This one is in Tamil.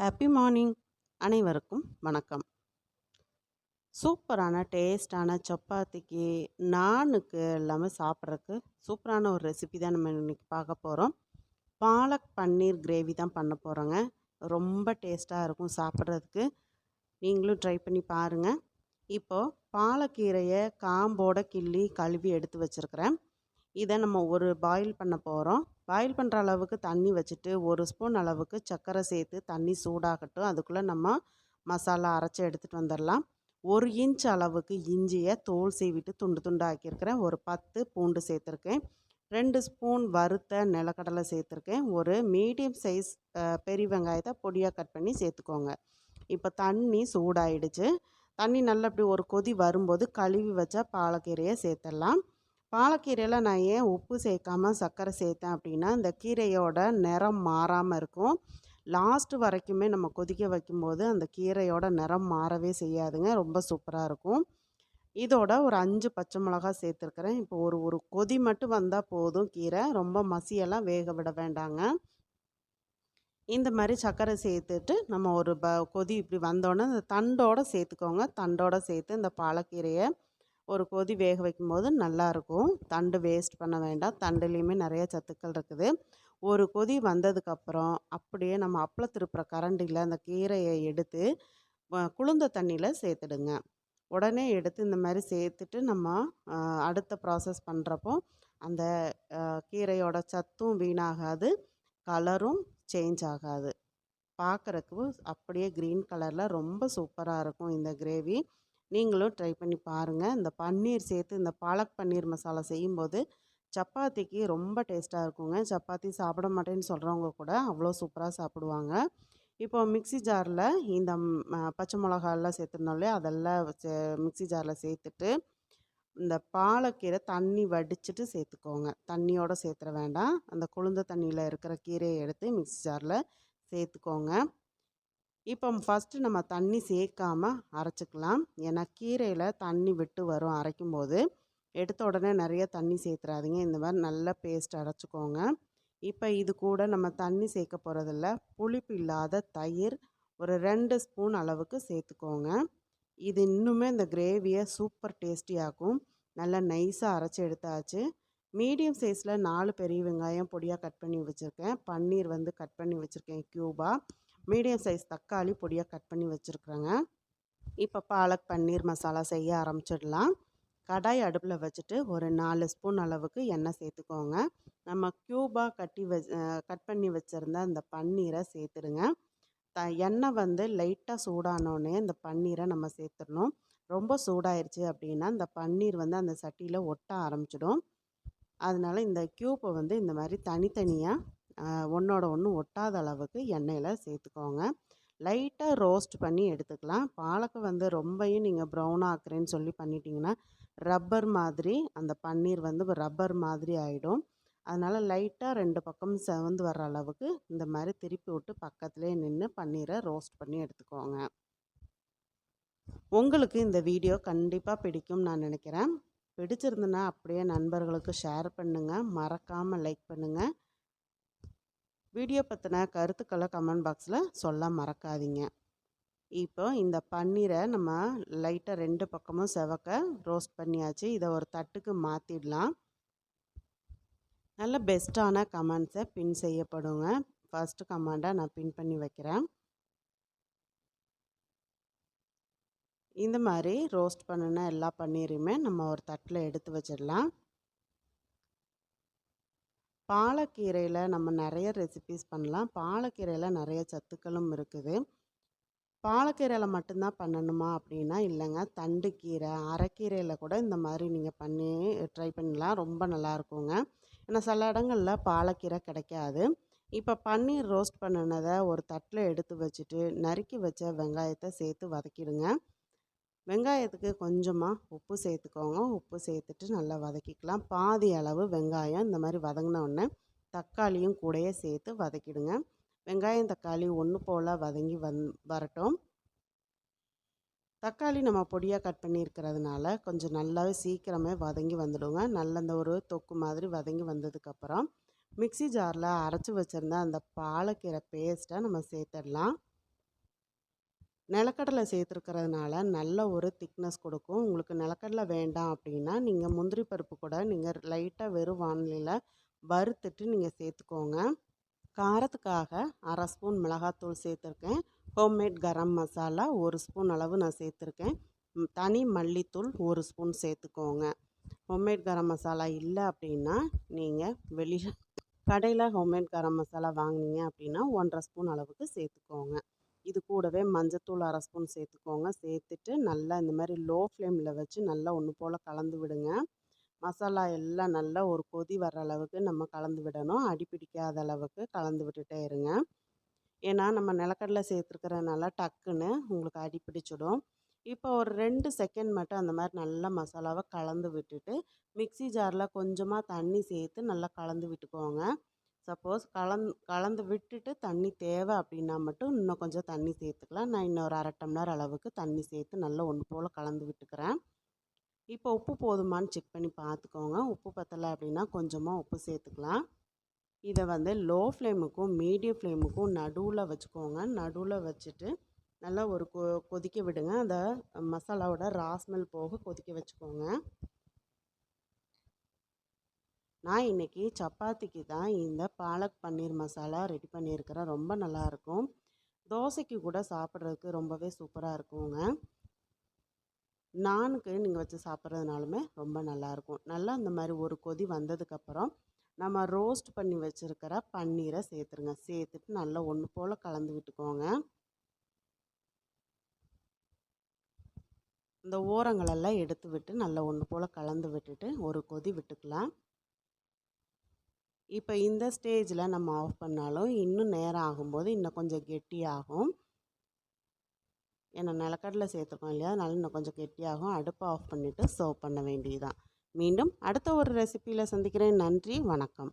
Happy morning. அனைவருக்கும் வணக்கம். சூப்பரான டேஸ்டான சப்பாத்திக்கு, நானுக்கு எல்லாமே சாப்பிட்றதுக்கு சூப்பரான ஒரு ரெசிபி தான் நம்ம இன்னைக்கு பார்க்க போகிறோம். பாலக் பன்னீர் கிரேவி தான் பண்ண போகிறோங்க. ரொம்ப டேஸ்ட்டாக இருக்கும் சாப்பிட்றதுக்கு. நீங்களும் ட்ரை பண்ணி பாருங்கள். இப்போது பாலக்கீரையை காம்போட கிள்ளி கழுவி எடுத்து வச்சுருக்கிறேன். இதை நம்ம ஒரு பாயில் பண்ண போகிறோம். பாயில் பண்ணுற அளவுக்கு தண்ணி வச்சுட்டு 1 ஸ்பூன் அளவுக்கு சர்க்கரை சேர்த்து தண்ணி சூடாகட்டும். அதுக்குள்ளே நம்ம மசாலா அரைச்சி எடுத்துகிட்டு வந்துடலாம். 1 இன்ச் அளவுக்கு இஞ்சியை தோல் சீவிட்டு துண்டு துண்டாக்கியிருக்கிறேன். ஒரு 10 பூண்டு சேர்த்துருக்கேன். 2 ஸ்பூன் வறுத்த நிலக்கடலை சேர்த்துருக்கேன். ஒரு மீடியம் சைஸ் பெரிய வெங்காயத்தை பொடியாக கட் பண்ணி சேர்த்துக்கோங்க. இப்போ தண்ணி சூடாயிடுச்சு. தண்ணி நல்லா அப்படி ஒரு கொதி வரும்போது கழுவி வச்ச பாலக்கீரையை சேர்த்துடலாம். பாலக்கீரையில் நான் ஏன் உப்பு சேர்க்காமல் சர்க்கரை சேர்த்தேன் அப்படின்னா, இந்த கீரையோட நிறம் மாறாமல் இருக்கும். லாஸ்ட்டு வரைக்குமே நம்ம கொதிக்க வைக்கும்போது அந்த கீரையோட நிறம் மாறவே செய்யாதுங்க. ரொம்ப சூப்பராக இருக்கும். இதோட ஒரு 5 பச்சை மிளகா சேர்த்துருக்குறேன். இப்போ ஒரு ஒரு கொதி மட்டும் வந்தால் போதும். கீரை ரொம்ப மசியெல்லாம் வேக விட வேண்டாங்க. இந்த மாதிரி சர்க்கரை சேர்த்துட்டு நம்ம ஒரு கொதி இப்படி வந்தோடனே அந்த தண்டோடு சேர்த்துக்கோங்க. தண்டோடு சேர்த்து இந்த பாலக்கீரையை ஒரு கொதி வேக வைக்கும்போது நல்லாயிருக்கும். தண்டு வேஸ்ட் பண்ண வேண்டாம். தண்டுலேயுமே நிறைய சத்துக்கள் இருக்குது. ஒரு கொதி வந்ததுக்கப்புறம் அப்படியே நம்ம அப்பள திருப்புற கரண்டியில் அந்த கீரையை எடுத்து குளுந்த தண்ணியில் சேர்த்துடுங்க. உடனே எடுத்து இந்த மாதிரி சேர்த்துட்டு நம்ம அடுத்த ப்ராசஸ் பண்ணுறப்போ அந்த கீரையோட சத்தும் வீணாகாது, கலரும் சேஞ்ச் ஆகாது. பார்க்குறக்கு அப்படியே க்ரீன் கலரில் ரொம்ப சூப்பராக இருக்கும் இந்த கிரேவி. நீங்களும் ட்ரை பண்ணி பாருங்கள். இந்த பன்னீர் சேர்த்து இந்த பாலக் பன்னீர் மசாலா செய்யும்போது சப்பாத்திக்கு ரொம்ப டேஸ்ட்டாக இருக்குங்க. சப்பாத்தி சாப்பிட மாட்டேன்னு சொல்கிறவங்க கூட அவ்வளோ சூப்பராக சாப்பிடுவாங்க. இப்போ மிக்ஸி ஜாரில் இந்த பச்சை மிளகாலாம் சேர்த்துருந்தோம் இல்லையா, அதெல்லாம் மிக்ஸி ஜாரில் சேர்த்துட்டு இந்த பாலக்கீரை தண்ணி வடிச்சிட்டு சேர்த்துக்கோங்க. தண்ணியோடு சேர்த்துற வேண்டாம். அந்த குளுந்த தண்ணியில் இருக்கிற கீரையை எடுத்து மிக்ஸி ஜாரில் சேர்த்துக்கோங்க. இப்போ ஃபஸ்ட்டு நம்ம தண்ணி சேர்க்காமல் அரைச்சிக்கலாம். ஏன்னா கீரையில் தண்ணி விட்டு வரும் அரைக்கும்போது. எடுத்த உடனே நிறைய தண்ணி சேர்த்துறாதீங்க. இந்த மாதிரி நல்லா பேஸ்ட் அரைச்சிக்கோங்க. இப்போ இது கூட நம்ம தண்ணி சேர்க்க போகிறதில்ல. புளிப்பு இல்லாத தயிர் ஒரு 2 ஸ்பூன் அளவுக்கு சேர்த்துக்கோங்க. இது இன்னுமே இந்த கிரேவியை சூப்பர் டேஸ்டியாகும். நல்லா நைஸாக அரைச்சி எடுத்தாச்சு. மீடியம் சைஸில் 4 பெரிய வெங்காயம் பொடியாக கட் பண்ணி வச்சுருக்கேன். பன்னீர் வந்து கட் பண்ணி வச்சுருக்கேன் க்யூபாக. மீடியம் சைஸ் தக்காளி பொடியாக கட் பண்ணி வச்சுருக்குறேங்க. இப்போ பாலக் பன்னீர் மசாலா செய்ய ஆரம்பிச்சிடலாம். கடாய் அடுப்பில் வச்சுட்டு ஒரு 4 ஸ்பூன் அளவுக்கு எண்ணெய் சேர்த்துக்கோங்க. நம்ம க்யூபாக கட் பண்ணி வச்சுருந்த அந்த பன்னீரை சேர்த்துடுங்க. எண்ணெய் வந்து லைட்டாக சூடானோடனே இந்த பன்னீரை நம்ம சேர்த்துடணும். ரொம்ப சூடாயிருச்சு அப்படின்னா இந்த பன்னீர் வந்து அந்த சட்டியில் ஒட்ட ஆரம்பிச்சிடும். அதனால் இந்த க்யூப்பை வந்து இந்த மாதிரி தனித்தனியாக ஒன்றோட ஒன்று ஒட்டாத அளவுக்கு எண்ணெயில் சேர்த்துக்கோங்க. லைட்டாக ரோஸ்ட் பண்ணி எடுத்துக்கலாம். பாலக்கை வந்து ரொம்பையும் நீங்கள் ப்ரௌன் ஆக்குறேன்னு சொல்லி பண்ணிட்டீங்கன்னா ரப்பர் மாதிரி அந்த பன்னீர் வந்து ரப்பர் மாதிரி ஆகிடும். அதனால் லைட்டாக 2 பக்கமும் செவந்து வர அளவுக்கு இந்த மாதிரி திருப்பி விட்டு பக்கத்துலேயே நின்று பன்னீரை ரோஸ்ட் பண்ணி எடுத்துக்கோங்க. உங்களுக்கு இந்த வீடியோ கண்டிப்பாக பிடிக்கும்னு நான் நினைக்கிறேன். பிடிச்சிருந்துன்னா அப்படியே நண்பர்களுக்கு ஷேர் பண்ணுங்கள். மறக்காமல் லைக் பண்ணுங்கள். வீடியோ பற்றின கருத்துக்களை கமெண்ட் பாக்ஸில் சொல்ல மறக்காதீங்க. இப்போ இந்த பன்னீரை நம்ம லைட்டாக 2 பக்கமும் செவக்க ரோஸ்ட் பண்ணியாச்சு. இதை ஒரு தட்டுக்கு மாற்றிடலாம். நல்ல பெஸ்ட்டான கமெண்ட்ஸை பின் செய்யப்படுங்க. ஃபஸ்ட்டு கமெண்டாக நான் பின் பண்ணி வைக்கிறேன். இந்த மாதிரி ரோஸ்ட் பண்ணின எல்லா பன்னீரையுமே நம்ம ஒரு தட்டில் எடுத்து வச்சிடலாம். பாலக்கீரையில் நம்ம நிறைய ரெசிபீஸ் பண்ணலாம். பாலக்கீரையில் நிறைய சத்துக்களும் இருக்குது. பாலக்கீரையில் மட்டும்தான் பண்ணணுமா அப்படின்னா இல்லைங்க. தண்டுக்கீரை, அரைக்கீரையில் கூட இந்த மாதிரி நீங்கள் பண்ணி ட்ரை பண்ணலாம். ரொம்ப நல்லாயிருக்குங்க. ஏன்னா சில இடங்களில் பாலக்கீரை கிடைக்காது. இப்போ பன்னீர் ரோஸ்ட் பண்ணினதை ஒரு தட்டில் எடுத்து வச்சுட்டு நறுக்கி வச்ச வெங்காயத்தை சேர்த்து வதக்கிடுங்க. வெங்காயத்துக்கு கொஞ்சமாக உப்பு சேர்த்துக்கோங்க. உப்பு சேர்த்துட்டு நல்லா வதக்கிக்கலாம். பாதி அளவு வெங்காயம் இந்த மாதிரி வதங்கினோடனே தக்காளியும் கூடயே சேர்த்து வதக்கிடுங்க. வெங்காயம் தக்காளி ஒன்று போல் வதங்கி வரட்டும். தக்காளி நம்ம பொடியாக கட் பண்ணியிருக்கிறதுனால கொஞ்சம் நல்லாவே சீக்கிரமே வதங்கி வந்துடுங்க. நல்ல அந்த ஒரு தொக்கு மாதிரி வதங்கி வந்ததுக்கப்புறம் மிக்ஸி ஜாரில் அரைச்சி வச்சுருந்த அந்த பாலக்கீரை பேஸ்ட்டை நம்ம சேர்த்துடலாம். நிலக்கடலை சேர்த்துருக்கிறதுனால நல்ல ஒரு திக்னஸ் கொடுக்கும். உங்களுக்கு நிலக்கடலை வேண்டாம் அப்படின்னா, நீங்கள் முந்திரி பருப்பு கூட நீங்கள் லைட்டாக வெறும் வாணலியில வறுத்துட்டு நீங்கள் சேர்த்துக்கோங்க. காரத்துக்காக 1/2 ஸ்பூன் மிளகாத்தூள் சேர்த்துருக்கேன். ஹோம்மேட் கரம் மசாலா 1 ஸ்பூன் அளவு நான் சேர்த்துருக்கேன். தனி மல்லித்தூள் 1 ஸ்பூன் சேர்த்துக்கோங்க. ஹோம்மேட் கரம் மசாலா இல்லை அப்படின்னா, நீங்கள் வெளியில் கடையில் ஹோம்மேட் கரம் மசாலா வாங்கினீங்க அப்படின்னா 1/2 ஸ்பூன் அளவுக்கு சேர்த்துக்கோங்க. இது கூடவே மஞ்சத்தூள் 1/2 ஸ்பூன் சேர்த்துக்கோங்க. சேர்த்துட்டு நல்லா இந்த மாதிரி லோ ஃப்ளேமில் வச்சு நல்லா ஒன்று போல் கலந்து விடுங்க. மசாலா எல்லாம் நல்லா ஒரு கொதி வர்ற அளவுக்கு நம்ம கலந்து விடணும். அடி பிடிக்காத அளவுக்கு கலந்து விட்டுட்டே இருங்க. ஏன்னா நம்ம நிலக்கடலை சேர்த்துருக்கறனால டக்குன்னு உங்களுக்கு அடி பிடிச்சிடும். இப்போ ஒரு 2 செகண்ட் மட்டும் அந்த மாதிரி நல்லா மசாலாவை கலந்து விட்டுட்டு மிக்ஸி ஜாரில் கொஞ்சமாக தண்ணி சேர்த்து நல்லா கலந்து விட்டுக்கோங்க. சப்போஸ் கலந்து விட்டுட்டு தண்ணி தேவை அப்படின்னா மட்டும் இன்னும் கொஞ்சம் தண்ணி சேர்த்துக்கலாம். நான் இன்னொரு 1/2 டம்ளர் அளவுக்கு தண்ணி சேர்த்து நல்லா ஒன்று போல் கலந்து விட்டுக்கிறேன். இப்போ உப்பு போதுமான்னு செக் பண்ணி பார்த்துக்கோங்க. உப்பு பத்தலை அப்படின்னா கொஞ்சமாக உப்பு சேர்த்துக்கலாம். இதை வந்து லோ ஃப்ளேமுக்கும் மீடியம் ஃப்ளேமுக்கும் நடுவில் வச்சுக்கோங்க. நடுவில் வச்சுட்டு நல்லா ஒரு கொதிக்க விடுங்க. அந்த மசாலாவோட ஸ்மெல் போக கொதிக்க வச்சுக்கோங்க. நான் இன்றைக்கி சப்பாத்திக்கு தான் இந்த பாலக் பன்னீர் மசாலா ரெடி பண்ணியிருக்கிறேன். ரொம்ப நல்லாயிருக்கும். தோசைக்கு கூட சாப்பிட்றதுக்கு ரொம்பவே சூப்பராக இருக்குங்க. நானுக்கு நீங்கள் வச்சு சாப்பிட்றதுனாலுமே ரொம்ப நல்லாயிருக்கும். நல்லா இந்த மாதிரி ஒரு கொதி வந்ததுக்கப்புறம் நம்ம ரோஸ்ட் பண்ணி வச்சுருக்கிற பன்னீரை சேர்த்துருங்க. சேர்த்துட்டு நல்லா ஒன்று போல் கலந்து விட்டுக்கோங்க. இந்த ஓரங்களெல்லாம் எடுத்து விட்டு நல்லா ஒன்று போல் கலந்து விட்டுட்டு ஒரு கொதி விட்டுக்கலாம். இப்போ இந்த ஸ்டேஜில் நம்ம ஆஃப் பண்ணாலும் இன்னும் நேரம் ஆகும்போது இன்னும் கொஞ்சம் கெட்டியாகும். ஏன்னா நிலக்கடலை சேர்த்துருக்கோம் இல்லையா, அதனால இன்னும் கொஞ்சம் கெட்டியாகும். அடுப்பை ஆஃப் பண்ணிவிட்டு சர்வ் பண்ண வேண்டியதுதான். மீண்டும் அடுத்த ஒரு ரெசிப்பியில் சந்திக்கிறேன். நன்றி, வணக்கம்.